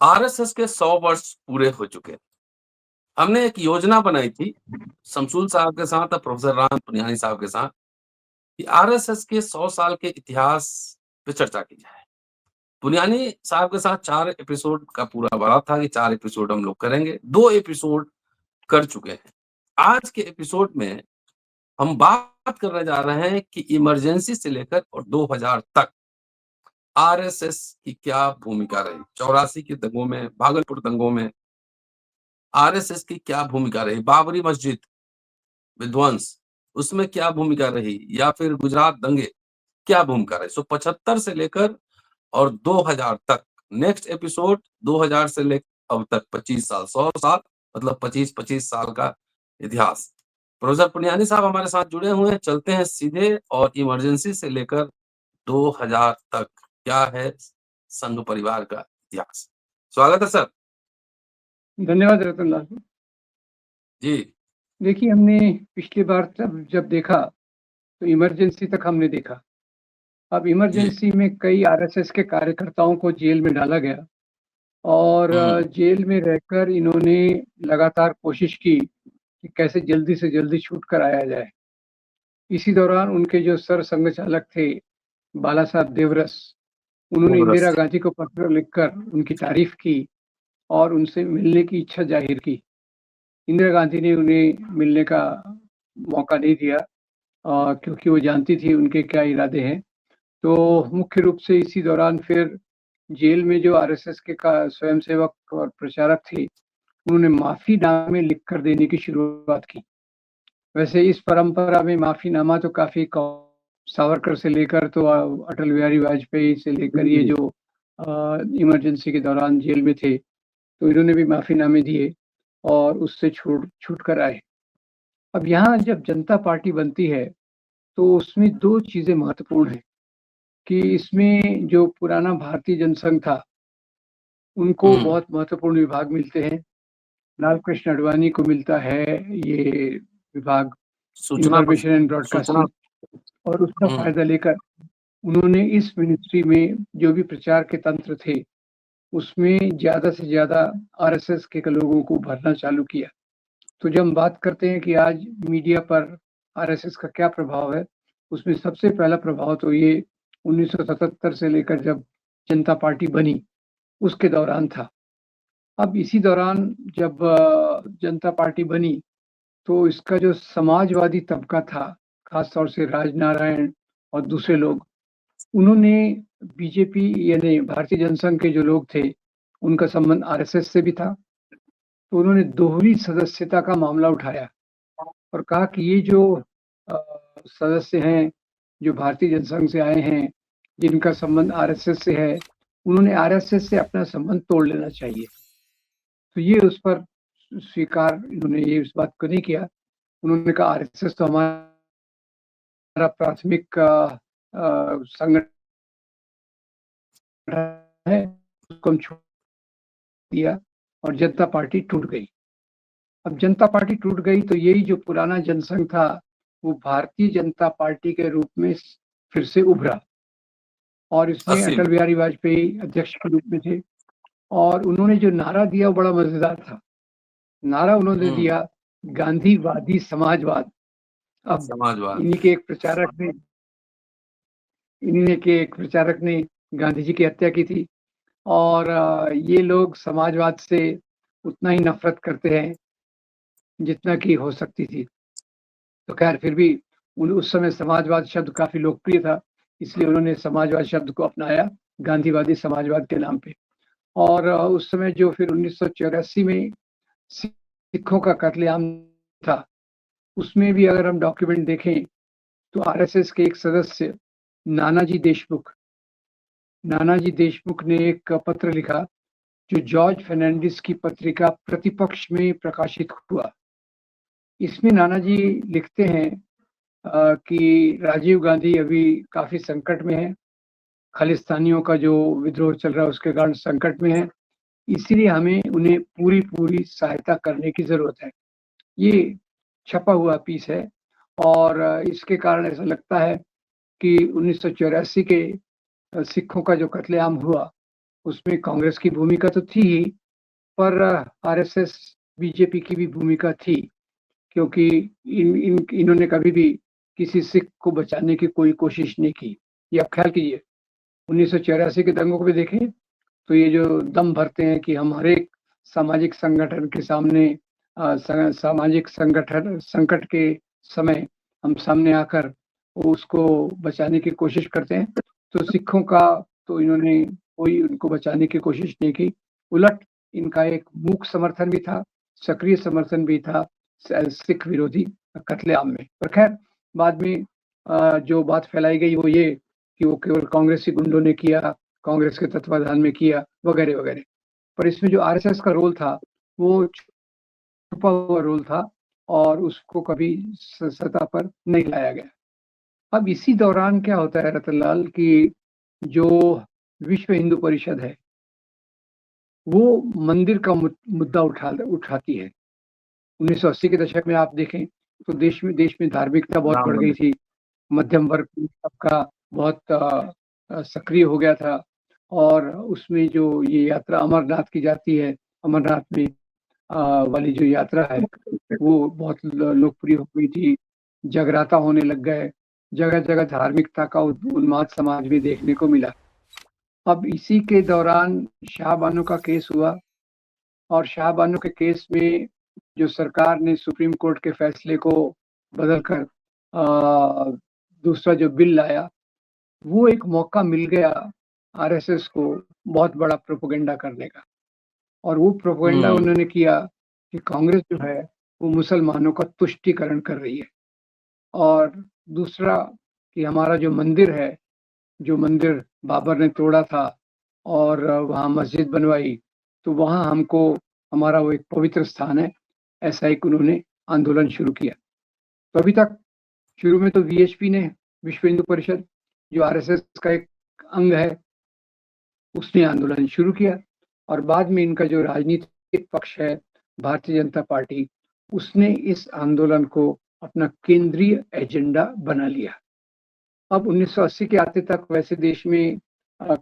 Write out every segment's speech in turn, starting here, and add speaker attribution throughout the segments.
Speaker 1: RSS के 100 वर्ष पूरे हो चुके हैं। हमने एक योजना बनाई थी, शमसूल साहब के साथ और प्रोफ़ेसर राम पुनियानी साहब के साथ, कि आरएसएस के 100 साल के इतिहास पे चर्चा की जाए। पुनियानी साहब के साथ 4 एपिसोड का पूरा वादा था कि 4 एपिसोड हम लोग करेंगे, 2 एपिसोड कर चुके हैं। आज के एपिसोड में हम बात करने जा रहे हैं कि इमरजेंसी से लेकर और 2000 तक आरएसएस की क्या भूमिका रही। 84 के दंगों में, भागलपुर दंगों में आरएसएस की क्या भूमिका रही? बाबरी मस्जिद विध्वंस, उसमें क्या भूमिका रही? या फिर गुजरात दंगे, क्या भूमिका रही? सो 75 से लेकर और 2000 तक, नेक्स्ट एपिसोड 2000 से ले अब तक 25 साल, 100 साल मतलब 25-25 साल का इतिहास। प्रोफ़ेसर पुनियानी साहब हमारे साथ जुड़े हुए हैं, चलते हैं सीधे और इमरजेंसी से लेकर 2000 तक क्या है संघ परिवार का इतिहास। स्वागत है सर।
Speaker 2: धन्यवाद रतन लाल।
Speaker 1: जी।
Speaker 2: देखिए, हमने पिछली बार जब देखा तो इमरजेंसी तक हमने देखा। अब
Speaker 1: जी।
Speaker 2: इमरजेंसी में कई आरएसएस के कार्यकर्ताओं को जेल में डाला गया और जेल में रहकर इन्होंने लगातार कोशिश की कि कैसे जल्दी से जल्दी छूट कर आया जाए। इसी दौरान उनके जो सरसंघचालक थे, बाला साहब देवरस, उन्होंने इंदिरा गांधी को पत्र लिखकर उनकी तारीफ की और उनसे मिलने की इच्छा जाहिर की। इंदिरा गांधी ने उन्हें मिलने का मौका नहीं दिया क्योंकि वो जानती थी उनके क्या इरादे हैं। तो मुख्य रूप से इसी दौरान फिर जेल में जो आरएसएस के स्वयंसेवक और प्रचारक थे, उन्होंने माफ़ीनामे लिख कर देने की शुरुआत की। वैसे इस परंपरा में माफ़ीनामा तो काफ़ी सावरकर से लेकर तो अटल बिहारी वाजपेयी से लेकर ये जो इमरजेंसी के दौरान जेल में थे, तो इन्होंने भी माफ़ीनामे दिए और उससे छूट कर आए। अब यहाँ जब जनता पार्टी बनती है, तो उसमें 2 चीज़ें महत्वपूर्ण हैं कि इसमें जो पुराना भारतीय जनसंघ था, उनको बहुत महत्वपूर्ण विभाग मिलते हैं। लाल कृष्ण आडवाणी को मिलता है ये विभाग, इन्फॉर्मेशन एंड ब्रॉडकास्टिंग, और उसका फ़ायदा लेकर उन्होंने इस मिनिस्ट्री में जो भी प्रचार के तंत्र थे, उसमें ज़्यादा से ज़्यादा आरएसएस के लोगों को भरना चालू किया। तो जब हम बात करते हैं कि आज मीडिया पर आरएसएस का क्या प्रभाव है, उसमें सबसे पहला प्रभाव तो ये 1977 से लेकर जब जनता पार्टी बनी, उसके दौरान था। अब इसी दौरान जब जनता पार्टी बनी, तो इसका जो समाजवादी तबका था, खास तौर से राजनारायण और दूसरे लोग, उन्होंने बीजेपी यानी भारतीय जनसंघ के जो लोग थे, उनका संबंध आरएसएस से भी था। तो उन्होंने दोहरी सदस्यता का मामला उठाया और कहा कि ये जो सदस्य हैं, जो भारतीय जनसंघ से आए हैं, जिनका संबंध आरएसएस से है, उन्होंने आरएसएस से अपना संबंध तोड़ लेना चाहिए। तो ये उस पर स्वीकार इन्होंने ये इस बात को नहीं किया। उन्होंने कहा आरएसएस तो हमारा प्राथमिक संगठन है, उसको हम छोड़ दिया और जनता पार्टी टूट गई। अब जनता पार्टी टूट गई तो यही जो पुराना जनसंघ था, वो भारतीय जनता पार्टी के रूप में फिर से उभरा और इसमें अटल बिहारी वाजपेयी अध्यक्ष के रूप में थे और उन्होंने जो नारा दिया वो बड़ा मजेदार था। नारा उन्होंने दिया गांधीवादी समाजवाद। अब इन्हीं के एक प्रचारक ने गांधी जी की हत्या की थी और ये लोग समाजवाद से उतना ही नफरत करते हैं जितना कि हो सकती थी। तो खैर फिर भी उस समय समाजवाद शब्द काफी लोकप्रिय था, इसलिए उन्होंने समाजवाद शब्द को अपनाया गांधीवादी समाजवाद के नाम पे। और उस समय जो फिर 1984 में सिखों का कत्लेआम था, उसमें भी अगर हम डॉक्यूमेंट देखें तो आरएसएस के एक सदस्य नानाजी देशमुख ने एक पत्र लिखा जो जॉर्ज फर्नांडिस की पत्रिका प्रतिपक्ष में प्रकाशित हुआ। इसमें नानाजी लिखते हैं कि राजीव गांधी अभी काफी संकट में है, खालिस्तानियों का जो विद्रोह चल रहा है उसके कारण संकट में है, इसीलिए हमें उन्हें पूरी सहायता करने की जरूरत है। ये छपा हुआ पीस है और इसके कारण ऐसा लगता है कि 1984 के सिखों का जो कत्लेआम हुआ उसमें कांग्रेस की भूमिका तो थी ही, पर आरएसएस, बीजेपी की भी भूमिका थी, क्योंकि इन्होंने कभी भी किसी सिख को बचाने की कोई कोशिश नहीं की। ये आप ख्याल कीजिए, 1984 के दंगों को भी देखें तो ये जो दम भरते हैं कि हम हर एक सामाजिक संगठन के सामने सामाजिक संगठन संकट के समय हम सामने आकर उसको बचाने की कोशिश करते हैं, तो सिखों का तो इन्होंने कोई उनको बचाने की कोशिश नहीं की। उलट इनका एक मूक समर्थन भी था, सक्रिय समर्थन भी था सिख विरोधी कत्लेआम में। पर खैर, बाद में जो बात फैलाई गई वो ये कि वो केवल कांग्रेसी गुंडों ने किया, कांग्रेस के तत्वाधान में किया, वगैरह वगैरह। पर इसमें जो आरएसएस का रोल था वो छुपा हुआ रोल था और उसको कभी सतह पर नहीं लाया गया। अब इसी दौरान क्या होता है रतनलाल कि जो विश्व हिंदू परिषद है वो मंदिर का मुद्दा उठाती है। 1980 के दशक में आप देखें तो देश में धार्मिकता बहुत
Speaker 1: राम
Speaker 2: बढ़ गई
Speaker 1: मंदिर।
Speaker 2: थी, मध्यम वर्ग सबका बहुत सक्रिय हो गया था और उसमें जो ये यात्रा अमरनाथ की जाती है, अमरनाथ में वाली जो यात्रा है वो बहुत लोकप्रिय हो गई थी, जगराता होने लग गए, जगह-जगह धार्मिकता का उन्माद समाज में देखने को मिला। अब इसी के दौरान शाह बानो का केस हुआ और शाह बानो के केस में जो सरकार ने सुप्रीम कोर्ट के फैसले को बदलकर दूसरा जो बिल लाया, वो एक मौका मिल गया आरएसएस को बहुत बड़ा प्रोपेगेंडा करने का। और वो प्रोपेगेंडा उन्होंने किया कि कांग्रेस जो है वो मुसलमानों का तुष्टीकरण कर रही है और दूसरा कि हमारा जो मंदिर है, जो मंदिर बाबर ने तोड़ा था और वहाँ मस्जिद बनवाई, तो वहाँ हमको हमारा वो एक पवित्र स्थान है, ऐसा एक उन्होंने आंदोलन शुरू किया। तो अभी तक शुरू में तो वीएचपी ने, विश्व हिंदू परिषद, जो आरएसएस का एक अंग है, उसने आंदोलन शुरू किया और बाद में इनका जो राजनीतिक पक्ष है, भारतीय जनता पार्टी, उसने इस आंदोलन को अपना केंद्रीय एजेंडा बना लिया। अब 1980 के आते तक वैसे देश में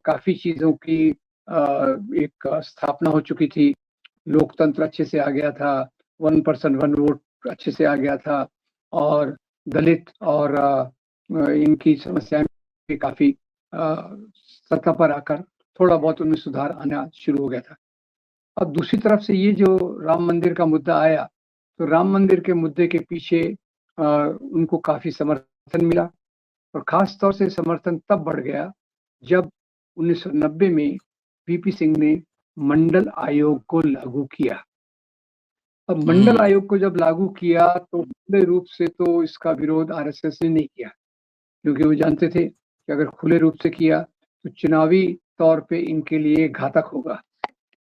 Speaker 2: काफ़ी चीज़ों की एक स्थापना हो चुकी थी। लोकतंत्र अच्छे से आ गया था, 1 पर्सन 1 वोट अच्छे से आ गया था और दलित और इनकी समस्याएँ भी काफ़ी सतह पर आकर थोड़ा बहुत उनमें सुधार आना शुरू हो गया था। अब दूसरी तरफ से ये जो राम मंदिर का मुद्दा आया, तो राम मंदिर के मुद्दे के पीछे उनको काफ़ी समर्थन मिला और ख़ास तौर से समर्थन तब बढ़ गया जब 1990 में वीपी सिंह ने मंडल आयोग को लागू किया। अब मंडल आयोग को जब लागू किया तो खुले रूप से तो इसका विरोध आरएसएस ने नहीं किया, क्योंकि वो जानते थे कि अगर खुले रूप से किया तो चुनावी तौर पे इनके लिए घातक होगा।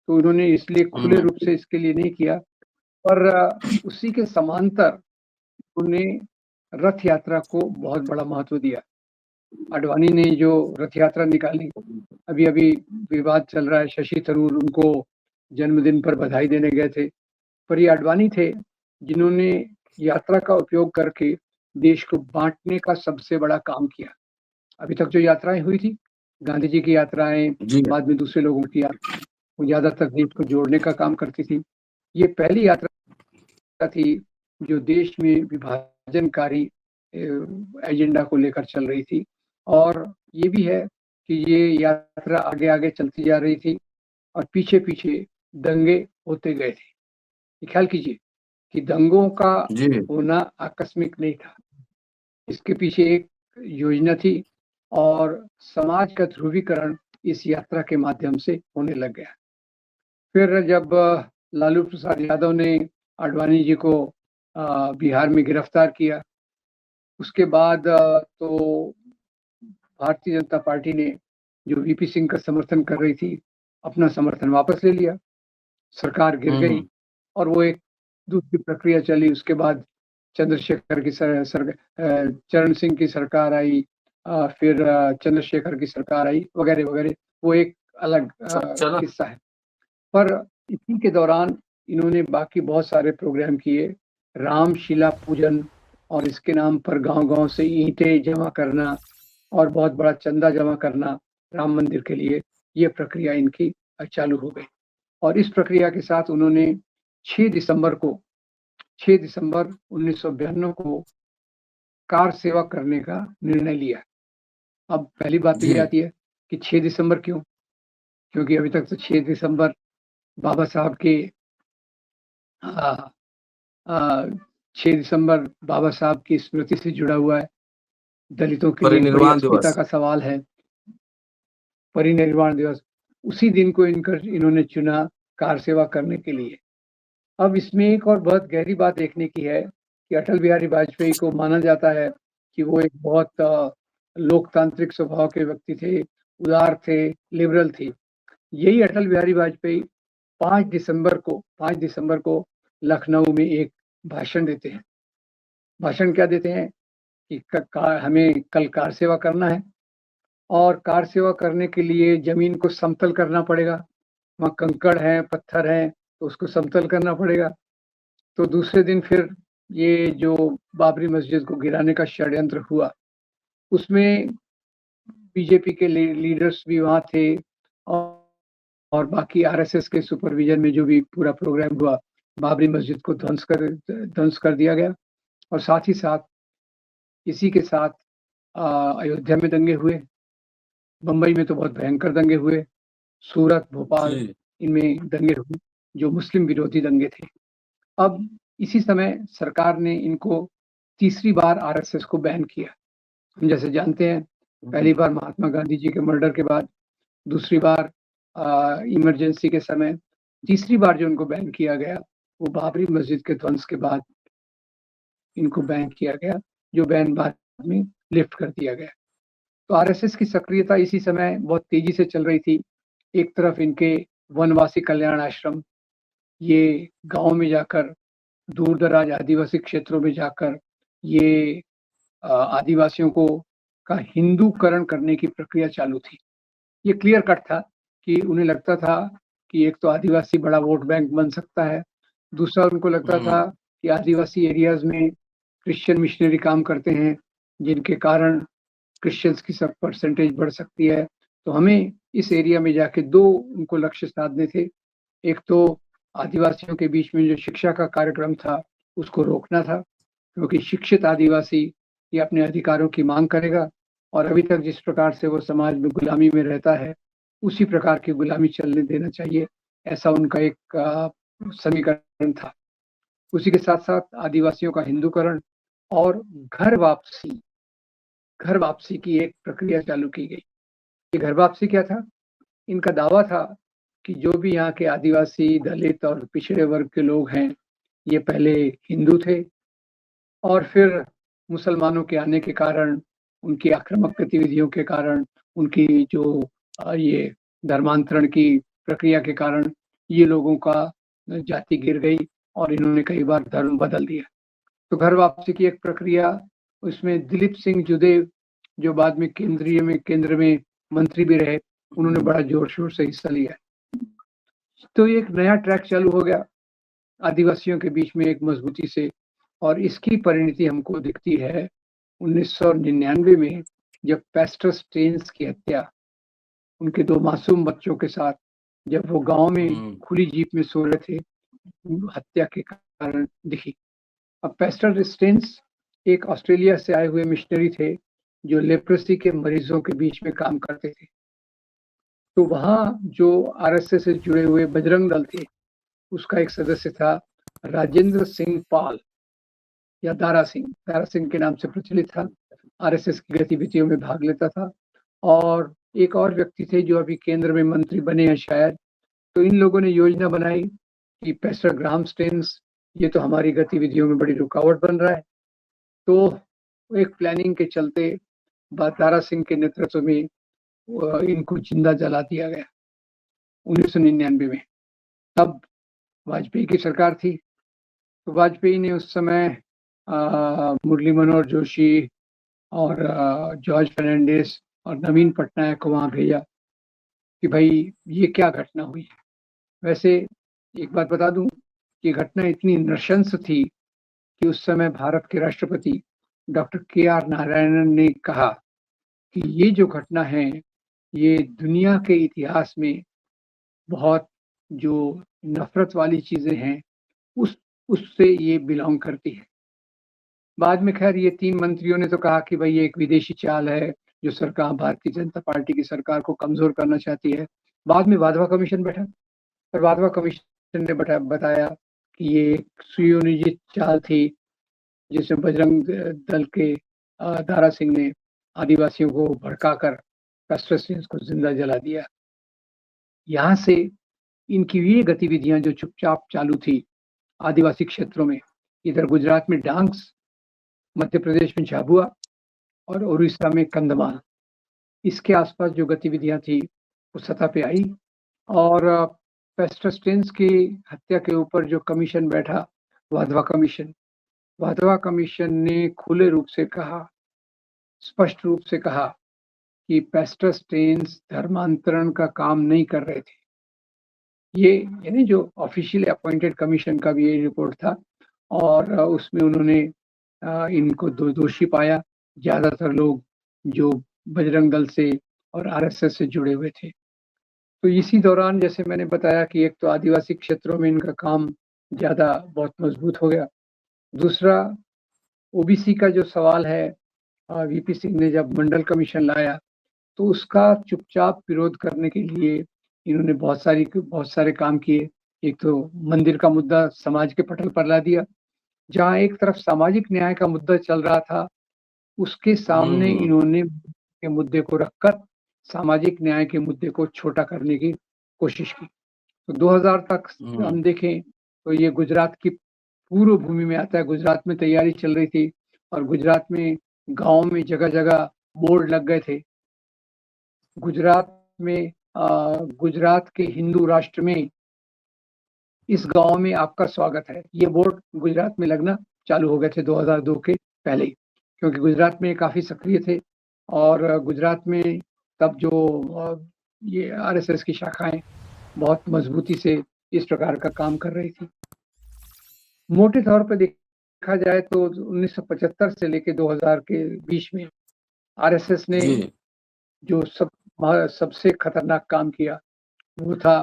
Speaker 2: तो उन्होंने इसलिए खुले रूप से इसके लिए नहीं किया, पर उसी के समांतर उन्होंने रथ यात्रा को बहुत बड़ा महत्व दिया। आडवाणी ने जो रथ यात्रा निकाली, अभी विवाद चल रहा है, शशि थरूर उनको जन्मदिन पर बधाई देने गए थे, पर ये आडवाणी थे जिन्होंने यात्रा का उपयोग करके देश को बांटने का सबसे बड़ा काम किया। अभी तक जो यात्राएं हुई थी, गांधी जी की यात्राएं, बाद में दूसरे लोगों की यात्राएं, वो ज्यादातर देश को जोड़ने का काम करती थी। ये पहली यात्रा थी जो देश में विभाजनकारी एजेंडा को लेकर चल रही थी और ये भी है कि ये यात्रा आगे चलती जा रही थी और पीछे दंगे होते गए थे। ख्याल कीजिए कि दंगों का होना आकस्मिक नहीं था, इसके पीछे एक योजना थी और समाज का ध्रुवीकरण इस यात्रा के माध्यम से होने लग गया। फिर जब लालू प्रसाद यादव ने आडवाणी जी को बिहार में गिरफ्तार किया, उसके बाद तो भारतीय जनता पार्टी ने, जो वीपी सिंह का समर्थन कर रही थी, अपना समर्थन वापस ले लिया, सरकार गिर गई और वो एक दूसरी प्रक्रिया चली। उसके बाद चंद्रशेखर की चरण सिंह की सरकार आई, फिर चंद्रशेखर की सरकार आई, वगैरह। वो एक अलग किस्सा है। पर इसी के दौरान इन्होंने बाकी बहुत सारे प्रोग्राम किए, रामशिला पूजन और इसके नाम पर गांव-गांव से ईंटें जमा करना और बहुत बड़ा चंदा जमा करना राम मंदिर के लिए, ये प्रक्रिया इनकी चालू हो गई और इस प्रक्रिया के साथ उन्होंने 6 दिसंबर 1992 को कार सेवा करने का निर्णय लिया। अब पहली बात तो ये
Speaker 1: जी।
Speaker 2: आती है कि 6 दिसंबर क्यों? क्योंकि अभी तक तो 6 दिसंबर बाबा साहब के अ अ, 6 दिसंबर बाबा साहब की स्मृति से जुड़ा हुआ है। दलितों के लिए एक बड़ी
Speaker 1: परिनिर्वाण
Speaker 2: अस्मिता
Speaker 1: दिवस।
Speaker 2: का सवाल है। परिनिर्वाण दिवस, उसी दिन को इन्होंने चुना कार सेवा करने के लिए। अब इसमें एक और बहुत गहरी बात देखने की है कि अटल बिहारी वाजपेयी को माना जाता है कि वो एक बहुत लोकतांत्रिक स्वभाव के व्यक्ति थे, उदार थे, लिबरल थे। यही अटल बिहारी वाजपेयी 5 दिसंबर को लखनऊ में एक भाषण देते हैं। भाषण क्या देते हैं कि हमें कल कार सेवा करना है और कार सेवा करने के लिए ज़मीन को समतल करना पड़ेगा। वहाँ कंकड़ है, पत्थर है, तो उसको समतल करना पड़ेगा। तो दूसरे दिन फिर ये जो बाबरी मस्जिद को गिराने का षड्यंत्र हुआ, उसमें बीजेपी के लीडर्स भी वहाँ थे और बाकी आरएसएस के सुपरविजन में जो भी पूरा प्रोग्राम हुआ, बाबरी मस्जिद को ध्वंस कर दिया गया और साथ ही साथ इसी के साथ अयोध्या में दंगे हुए, बम्बई में तो बहुत भयंकर दंगे हुए, सूरत, भोपाल
Speaker 1: जी।
Speaker 2: इनमें दंगे हुए, जो मुस्लिम विरोधी दंगे थे। अब इसी समय सरकार ने इनको तीसरी बार आरएसएस को बैन किया। हम जैसे जानते हैं, पहली बार महात्मा गांधी जी के मर्डर के बाद, दूसरी बार इमरजेंसी के समय, तीसरी बार जो उनको बैन किया गया, वो बाबरी मस्जिद के ध्वंस के बाद इनको बैन किया गया, जो बैन बाद में लिफ्ट कर दिया गया। तो आरएसएस की सक्रियता इसी समय बहुत तेजी से चल रही थी। एक तरफ इनके वनवासी कल्याण आश्रम, ये गाँव में जाकर, दूर-दराज आदिवासी क्षेत्रों में जाकर ये आदिवासियों को का हिंदूकरण करने की प्रक्रिया चालू थी। ये क्लियर कट था कि उन्हें लगता था कि एक तो आदिवासी बड़ा वोट बैंक बन सकता है, दूसरा उनको लगता था
Speaker 1: हुँ।
Speaker 2: कि आदिवासी एरियाज़ में क्रिश्चियन मिशनरी काम करते हैं, जिनके कारण क्रिश्चियंस की सब परसेंटेज बढ़ सकती है। तो हमें इस एरिया में जाके 2 उनको लक्ष्य साधने थे। एक तो आदिवासियों के बीच में जो शिक्षा का कार्यक्रम था, उसको रोकना था, क्योंकि शिक्षित आदिवासी ये अपने अधिकारों की माँग करेगा और अभी तक जिस प्रकार से वो समाज में गुलामी में रहता है, उसी प्रकार की गुलामी चलने देना चाहिए, ऐसा उनका एक समीकरण था। उसी के साथ-साथ आदिवासियों का हिंदूकरण और घर वापसी की एक प्रक्रिया चालू की गई। ये घर वापसी क्या था? इनका दावा था कि जो भी यहाँ के आदिवासी, दलित और पिछड़े वर्ग के लोग हैं, ये पहले हिंदू थे और फिर मुसलमानों के आने के कारण, उनकी आक्रामक गतिविधियों के कारण, उनकी जो ये धर्मांतरण की प्रक्रिया के कारण ये लोगों का जाति गिर गई और इन्होंने कई बार धर्म बदल दिया। तो घर वापसी की एक प्रक्रिया, उसमें दिलीप सिंह जुदेव जो बाद में केंद्र में मंत्री भी रहे, उन्होंने बड़ा जोर-शोर से हिस्सा लिया। तो एक नया ट्रैक चालू हो गया आदिवासियों के बीच में एक मजबूती से और इसकी परिणति हमको दिखती है 1999 में जब पैस्टर स्टेन्स की हत्या उनके 2 मासूम बच्चों के साथ जब वो गाँव में
Speaker 1: हुँ।
Speaker 2: खुली जीप में सो रहे थे, हत्या के कारण दिखी। अब पैस्टर स्टेन्स एक ऑस्ट्रेलिया से आए हुए मिशनरी थे, जो लेप्रोसी के मरीजों के बीच में काम करते थे। तो वहाँ जो आरएसएस से जुड़े हुए बजरंग दल थे, उसका एक सदस्य था राजेंद्र सिंह पाल या दारा सिंह के नाम से प्रचलित था। आरएसएस की गतिविधियों में भाग लेता था और एक और व्यक्ति थे जो अभी केंद्र में मंत्री बने हैं शायद। तो इन लोगों ने योजना बनाई कि पैस्टर ग्राहम स्टेन्स ये तो हमारी गतिविधियों में बड़ी रुकावट बन रहा है। तो एक प्लानिंग के चलते दारा सिंह के नेतृत्व में इनको जिंदा जला दिया गया 1999 में। तब वाजपेयी की सरकार थी, तो वाजपेयी ने उस समय मुरली मनोहर जोशी और जॉर्ज फर्नांडिस और नवीन पटनायक को वहाँ भेजा कि भाई ये क्या घटना हुई है। वैसे एक बात बता दूं कि घटना इतनी नृशंस थी कि उस समय भारत के राष्ट्रपति डॉक्टर के आर नारायणन ने कहा कि ये जो घटना है ये दुनिया के इतिहास में बहुत जो नफ़रत वाली चीज़ें हैं, उससे ये बिलॉन्ग करती है। बाद में ख़ैर ये 3 मंत्रियों ने तो कहा कि भई ये एक विदेशी चाल है, जो सरकार भारतीय जनता पार्टी की सरकार को कमज़ोर करना चाहती है। बाद में वाधवा कमीशन बैठा और वाधवा कमीशन ने बताया कि ये एक सुनियोजित चाल थी, जिसमें बजरंग दल के दारा सिंह ने आदिवासियों को भड़काकर पेस्टोसेंस को ज़िंदा जला दिया। यहाँ से इनकी ये गतिविधियाँ जो चुपचाप चालू थी आदिवासी क्षेत्रों में, इधर गुजरात में डांग्स, मध्य प्रदेश में झाबुआ और उड़ीसा में कंधमाल, इसके आसपास जो गतिविधियाँ थी, वो सतह पे आई और पेस्टोसेंस की हत्या के ऊपर जो कमीशन बैठा, वाधवा कमीशन ने खुले रूप से कहा, स्पष्ट रूप से कहा कि पेस्टोसेंस धर्मांतरण का काम नहीं कर रहे थे। ये यानी जो ऑफिशियली अपॉइंटेड कमीशन का भी ये रिपोर्ट था और उसमें उन्होंने इनको दोषी पाया, ज़्यादातर लोग जो बजरंग दल से और आरएसएस से जुड़े हुए थे। तो इसी दौरान जैसे मैंने बताया कि एक तो आदिवासी क्षेत्रों में इनका काम ज़्यादा बहुत मजबूत हो गया। दूसरा ओबीसी का जो सवाल है, वीपी सिंह ने जब मंडल कमीशन लाया, तो उसका चुपचाप विरोध करने के लिए इन्होंने बहुत सारे काम किए। एक तो मंदिर का मुद्दा समाज के पटल पर ला दिया। जहाँ एक तरफ सामाजिक न्याय का मुद्दा चल रहा था, उसके सामने
Speaker 1: हुँ,
Speaker 2: इन्होंने के मुद्दे को रखकर सामाजिक न्याय के मुद्दे को छोटा करने की कोशिश की। तो 2000 तक
Speaker 1: हुँ,
Speaker 2: हम देखें तो ये गुजरात की पूर्व भूमि में आता है। गुजरात में तैयारी चल रही थी और गुजरात में गाँव में जगह-जगह बोर्ड लग गए थे। गुजरात में गुजरात के हिंदू राष्ट्र में इस गाँव में आपका स्वागत है। ये बोर्ड गुजरात में लगना चालू हो गए थे 2002 के पहले ही, क्योंकि गुजरात में काफ़ी सक्रिय थे और गुजरात में तब जो ये आरएसएस की शाखाएँ बहुत मज़बूती से इस प्रकार का काम कर रही थी। मोटे तौर पे देखा जाए तो 1975 से लेके 2000 के बीच में आरएसएस ने
Speaker 1: जी,
Speaker 2: जो सबसे खतरनाक काम किया, वो था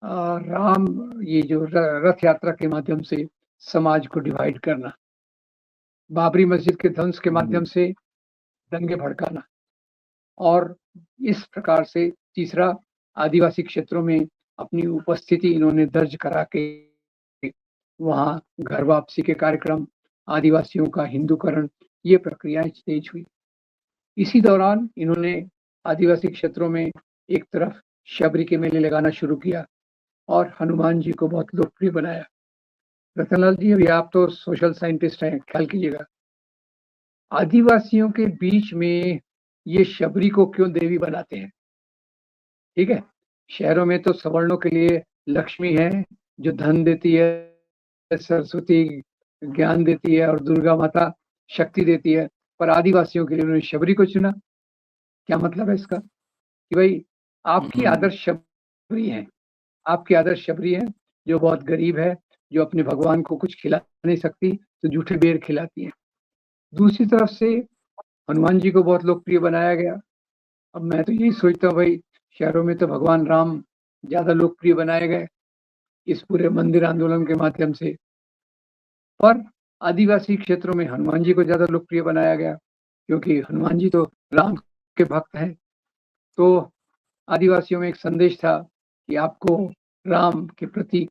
Speaker 2: राम ये जो रथ यात्रा के माध्यम से समाज को डिवाइड करना, बाबरी मस्जिद के ध्वंस के
Speaker 1: हुँ,
Speaker 2: माध्यम से दंगे भड़काना और इस प्रकार से तीसरा आदिवासी क्षेत्रों में अपनी उपस्थिति इन्होंने दर्ज करा के वहाँ घर वापसी के कार्यक्रम, आदिवासियों का हिंदूकरण, ये प्रक्रियाएँ तेज हुई। इसी दौरान इन्होंने आदिवासी क्षेत्रों में एक तरफ शबरी के मेले लगाना शुरू किया और हनुमान जी को बहुत लोकप्रिय बनाया। रतनलाल जी, अभी आप तो सोशल साइंटिस्ट हैं, ख्याल कीजिएगा। आदिवासियों के बीच में ये शबरी को क्यों देवी बनाते हैं, ठीक है? शहरों में तो सवर्णों के लिए लक्ष्मी है, जो धन देती है, सरस्वती ज्ञान देती है और दुर्गा माता शक्ति देती है, पर आदिवासियों के लिए उन्होंने शबरी को चुना। क्या मतलब है इसका? कि भई आपकी
Speaker 1: हुँ,
Speaker 2: आदर्श शबरी हैं, आपकी आदर्श शबरी हैं, जो बहुत गरीब है, जो अपने भगवान को कुछ खिला नहीं सकती, तो जूठे बेर खिलाती हैं। दूसरी तरफ से हनुमान जी को बहुत लोकप्रिय बनाया गया। अब मैं तो यही सोचता हूँ भई, शहरों में तो भगवान राम ज़्यादा लोकप्रिय बनाए गए, इस पूरे मंदिर आंदोलन के माध्यम से। पर आदिवासी क्षेत्रों में हनुमान जी को ज़्यादा लोकप्रिय बनाया गया, क्योंकि हनुमान जी तो राम के भक्त हैं। तो आदिवासियों में एक संदेश था कि आपको राम के प्रति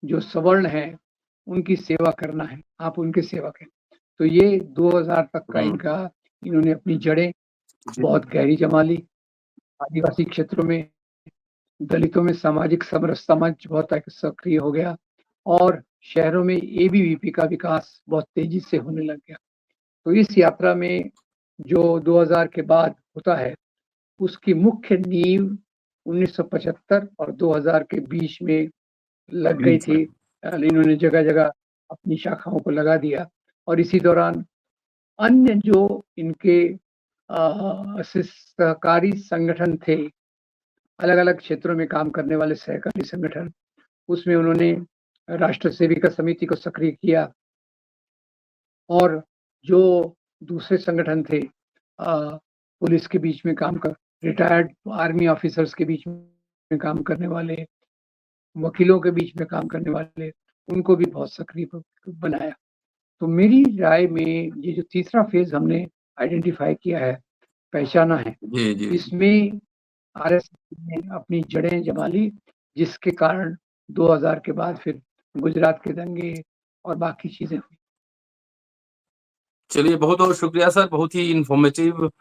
Speaker 2: जो सवर्ण हैं, उनकी सेवा करना है, आप उनकी सेवा करें। तो ये 2000 तक का
Speaker 1: हुँ,
Speaker 2: इन्होंने अपनी जड़ें
Speaker 1: जी,
Speaker 2: बहुत गहरी जमा ली। आदिवासी क्षेत्रों में दलितों में सामाजिक समरसता मंच बहुत सक्रिय हो गया और शहरों में एबीवीपी का विकास बहुत तेज़ी से होने लग गया। तो इस यात्रा में जो 2000 के बाद होता है, उसकी मुख्य नींव 1975 और 2000 के बीच में लग गई
Speaker 1: बीच में।
Speaker 2: थी। इन्होंने जगह-जगह अपनी शाखाओं को लगा दिया और इसी दौरान अन्य जो इनके सहकारी संगठन थे, अलग-अलग क्षेत्रों में काम करने वाले सहकारी संगठन, उसमें उन्होंने राष्ट्र सेविका समिति को सक्रिय किया और जो दूसरे संगठन थे पुलिस के बीच में काम कर रिटायर्ड आर्मी ऑफिसर्स के बीच में काम करने वाले, वकीलों के बीच में काम करने वाले, उनको भी बहुत सक्रिय बनाया। तो मेरी राय में ये जो तीसरा फ़ेज़ हमने आइडेंटिफ़ाई किया है, पहचाना है,
Speaker 1: जी, जी।
Speaker 2: इसमें आरएसएस ने अपनी जड़ें जमा ली, जिसके कारण 2000 के बाद फिर गुजरात के दंगे और बाकी चीज़ें हुई।
Speaker 1: चलिए बहुत-बहुत शुक्रिया सर, बहुत ही इन्फॉर्मेटिव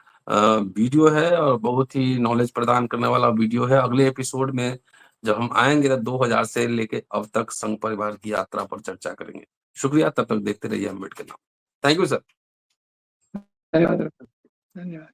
Speaker 1: वीडियो है और बहुत ही नॉलेज प्रदान करने वाला वीडियो है। अगले एपिसोड में जब हम आएँगे तो 2000 से लेके अब तक संघ परिवार की यात्रा पर चर्चा करेंगे। शुक्रिया, तब तक देखते रहिए अम्बेडकर नामा। Thank you sir.
Speaker 2: धन्यवाद। धन्यवाद।